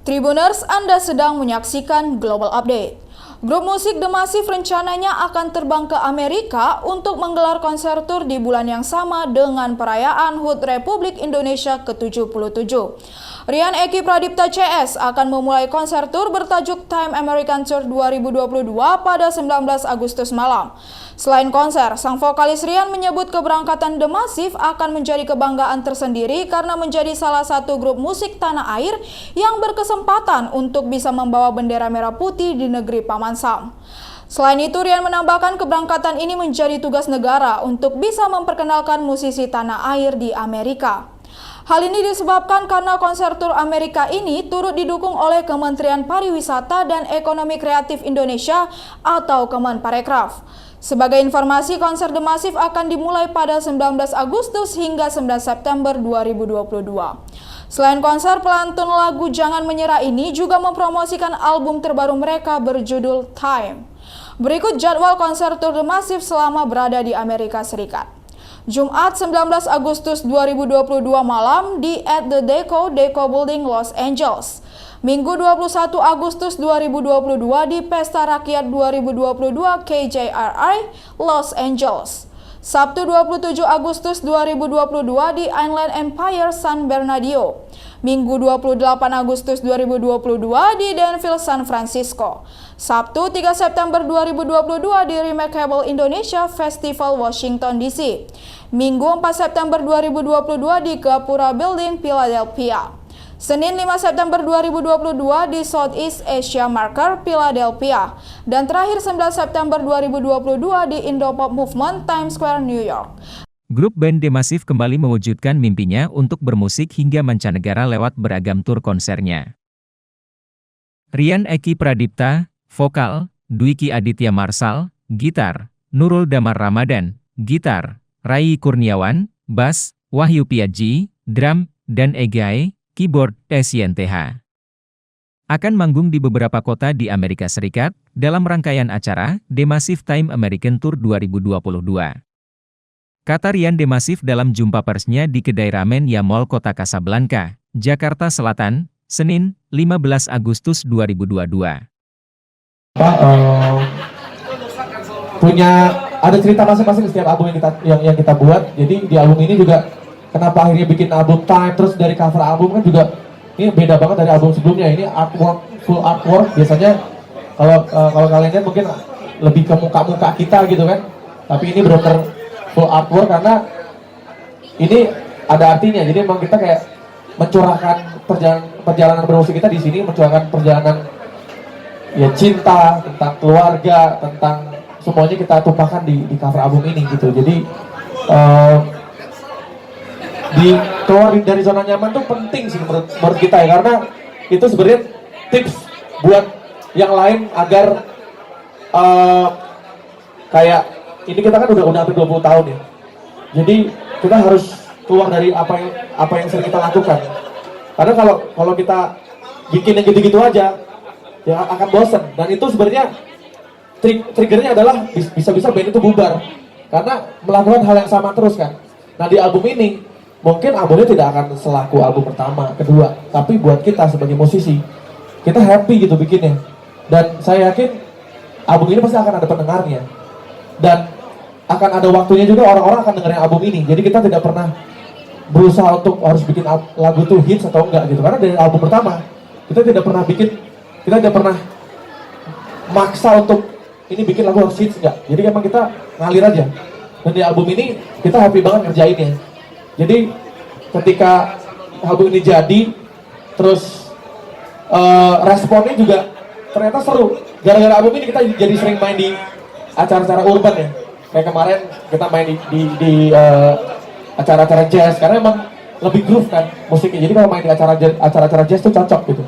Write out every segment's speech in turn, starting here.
Tribuners, Anda sedang menyaksikan Global Update. Grup musik The Massive rencananya akan terbang ke Amerika untuk menggelar konser tur di bulan yang sama dengan perayaan HUT Republik Indonesia ke-77. Rian Eki Pradipta CS akan memulai konser tur bertajuk Time American Tour 2022 pada 19 Agustus malam. Selain konser, sang vokalis Rian menyebut keberangkatan The Massive akan menjadi kebanggaan tersendiri karena menjadi salah satu grup musik tanah air yang berkesempatan untuk bisa membawa bendera merah putih di negeri Paman Sam. Selain itu, Rian menambahkan keberangkatan ini menjadi tugas negara untuk bisa memperkenalkan musisi tanah air di Amerika. Hal ini disebabkan karena konser tur Amerika ini turut didukung oleh Kementerian Pariwisata dan Ekonomi Kreatif Indonesia atau Kemenparekraf. Sebagai informasi, konser The Massive akan dimulai pada 19 Agustus hingga 9 September 2022. Selain konser, pelantun lagu Jangan Menyerah ini juga mempromosikan album terbaru mereka berjudul Time. Berikut jadwal konser tur The Massive selama berada di Amerika Serikat. Jumat 19 Agustus 2022 malam di At The Deco Building, Los Angeles. Minggu 21 Agustus 2022 di Pesta Rakyat 2022 KJRI, Los Angeles. Sabtu 27 Agustus 2022 di Inland Empire, San Bernardino. Minggu 28 Agustus 2022 di Danville, San Francisco. Sabtu 3 September 2022 di Remarkable Indonesia Festival, Washington DC. Minggu 4 September 2022 di Gapura Building, Philadelphia. Senin 5 September 2022 di Southeast Asia Marker, Philadelphia. Dan terakhir 9 September 2022 di Indopop Movement, Times Square, New York. Grup band The Massive kembali mewujudkan mimpinya untuk bermusik hingga mancanegara lewat beragam tur konsernya. Rian Eki Pradipta, vokal, Dwiki Aditya Marsal, gitar, Nurul Damar Ramadan, gitar, Rai Kurniawan, bass, Wahyu Piaji, drum, dan Egai, keyboard, SYNTH. Akan manggung di beberapa kota di Amerika Serikat dalam rangkaian acara The Massive Time American Tour 2022. Kata Rian The Massive dalam jumpa persnya di kedai ramen Ya Mall Kota Kasablanka, Jakarta Selatan, Senin, 15 Agustus 2022. Ada cerita masing-masing setiap album yang kita buat. Jadi di album ini juga kenapa akhirnya bikin album Time, terus dari cover album kan juga ini beda banget dari album sebelumnya. Ini artwork, full artwork. Biasanya kalau kalian lihat mungkin lebih ke muka-muka kita gitu kan. Tapi ini benar-benar full artwork karena ini ada artinya. Jadi memang kita kayak mencurahkan perjalanan bermusik kita di sini, mencurahkan perjalanan ya cinta, tentang keluarga, tentang semuanya kita tumpahkan di cover album ini gitu. Jadi keluar dari zona nyaman tuh penting sih menurut kita ya, karena itu sebenarnya tips buat yang lain agar kayak ini kita kan udah hampir 20 tahun ya. Jadi kita harus keluar dari apa yang sering kita lakukan. Karena kalau kita bikin yang gitu-gitu aja ya akan bosen, dan itu sebenarnya triggernya adalah bisa-bisa band itu bubar karena melakukan hal yang sama terus kan. Nah di album ini mungkin albumnya tidak akan selaku album pertama, kedua, tapi buat kita sebagai musisi kita happy gitu bikinnya, dan saya yakin album ini pasti akan ada pendengarnya dan akan ada waktunya juga orang-orang akan dengerin album ini. Jadi kita tidak pernah berusaha untuk harus bikin lagu itu hits atau enggak gitu, karena dari album pertama kita tidak pernah maksa untuk ini bikin lagu harus hits enggak. Jadi emang kita ngalir aja, dan di album ini kita happy banget ngerjainnya. Jadi ketika album ini jadi, terus responnya juga ternyata seru. Gara-gara album ini kita jadi sering main di acara-acara urban ya. Kayak kemarin kita main di acara-acara jazz, karena emang lebih groove kan musiknya. Jadi kalau main di acara-acara jazz tuh cocok gitu.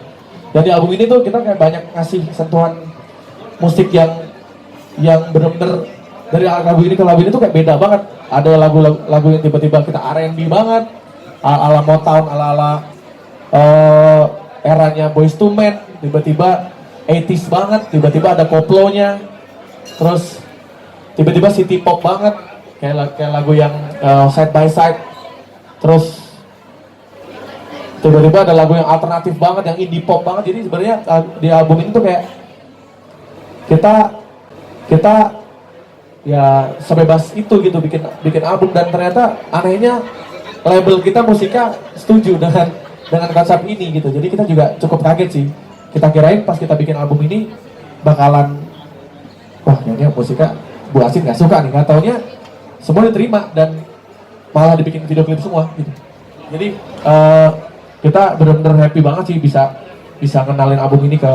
Dan di album ini tuh kita kayak banyak ngasih sentuhan musik yang bener-bener dari lagu ini ke lagu ini tuh kayak beda banget. Ada lagu yang tiba-tiba kita R&B banget, ala Motown, ala eranya Boyz II Men, tiba-tiba 80s banget, tiba-tiba ada koplonya, terus tiba-tiba city pop banget, kayak lagu yang Side by Side, terus tiba-tiba ada lagu yang alternatif banget, yang indie pop banget. Jadi sebenarnya di album ini tuh kayak kita ya sebebas itu gitu bikin album, dan ternyata anehnya label kita Musika setuju dengan konsep ini gitu. Jadi kita juga cukup kaget sih. Kita kirain pas kita bikin album ini bakalan wah kayaknya Musika Bu Asin nggak suka nih, nggak taunya semua diterima dan malah dibikin video klip semua gitu. Jadi kita benar-benar happy banget sih bisa kenalin album ini ke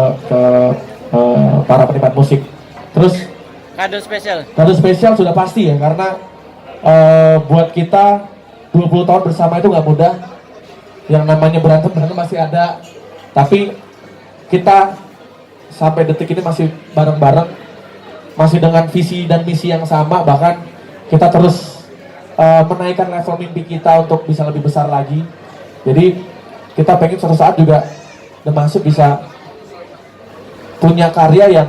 para penikmat musik. Terus kado spesial sudah pasti ya, karena buat kita 20 tahun bersama itu nggak mudah. Yang namanya berantem masih ada, tapi kita sampai detik ini masih bareng-bareng, masih dengan visi dan misi yang sama. Bahkan kita terus menaikkan level mimpi kita untuk bisa lebih besar lagi. Jadi kita pengen suatu saat juga The Massive bisa punya karya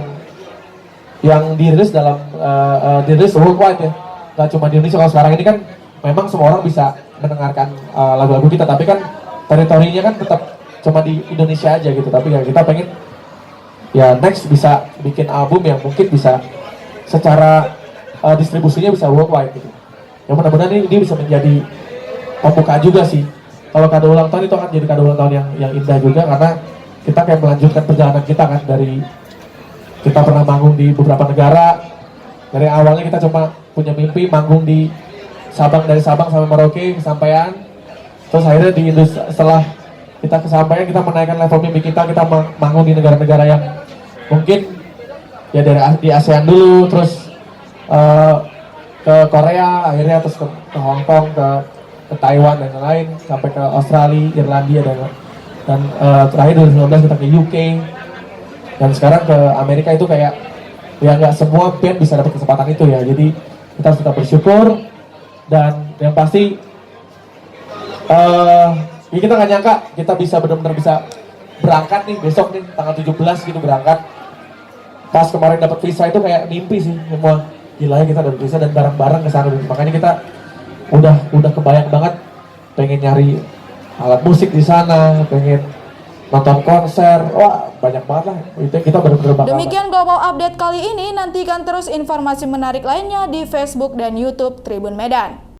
yang dirilis dalam dirilis worldwide ya, nggak cuma di Indonesia. Kalau sekarang ini kan memang semua orang bisa mendengarkan lagu-lagu kita, tapi kan teritorinya kan tetap cuma di Indonesia aja gitu. Tapi ya kita pengen ya next bisa bikin album yang mungkin bisa secara distribusinya bisa worldwide gitu. Ya mudah-mudahan ini bisa menjadi pembuka juga sih. Kalau kado ulang tahun itu akan jadi kado ulang tahun yang indah juga, karena kita kayak melanjutkan perjalanan kita kan. Dari kita pernah manggung di beberapa negara. Dari awalnya kita cuma punya mimpi manggung di Sabang, dari Sabang sampai Merauke kesampaian. Terus akhirnya setelah kita kesampaian, kita menaikkan level mimpi kita manggung di negara-negara yang mungkin ya di ASEAN dulu, terus ke Korea, akhirnya terus ke Hong Kong, ke Taiwan dan lain-lain, sampai ke Australia, Irlandia dan terakhir 2019 kita ke UK, dan sekarang ke Amerika. Itu kayak ya nggak semua band bisa dapat kesempatan itu ya. Jadi kita harus tetap bersyukur, dan yang pasti ya kita nggak nyangka kita bisa benar-benar bisa berangkat nih besok nih tanggal 17 gitu berangkat. Pas kemarin dapat visa itu kayak mimpi sih semua. Gila ya kita dapat visa dan bareng-bareng ke sana. Makanya kita udah kebayang banget pengen nyari alat musik di sana, pengen nonton konser. Wah, banyak banget lah. Itu kita benar-benar bakal. Demikian Global Update kali ini. Nantikan terus informasi menarik lainnya di Facebook dan YouTube Tribun Medan.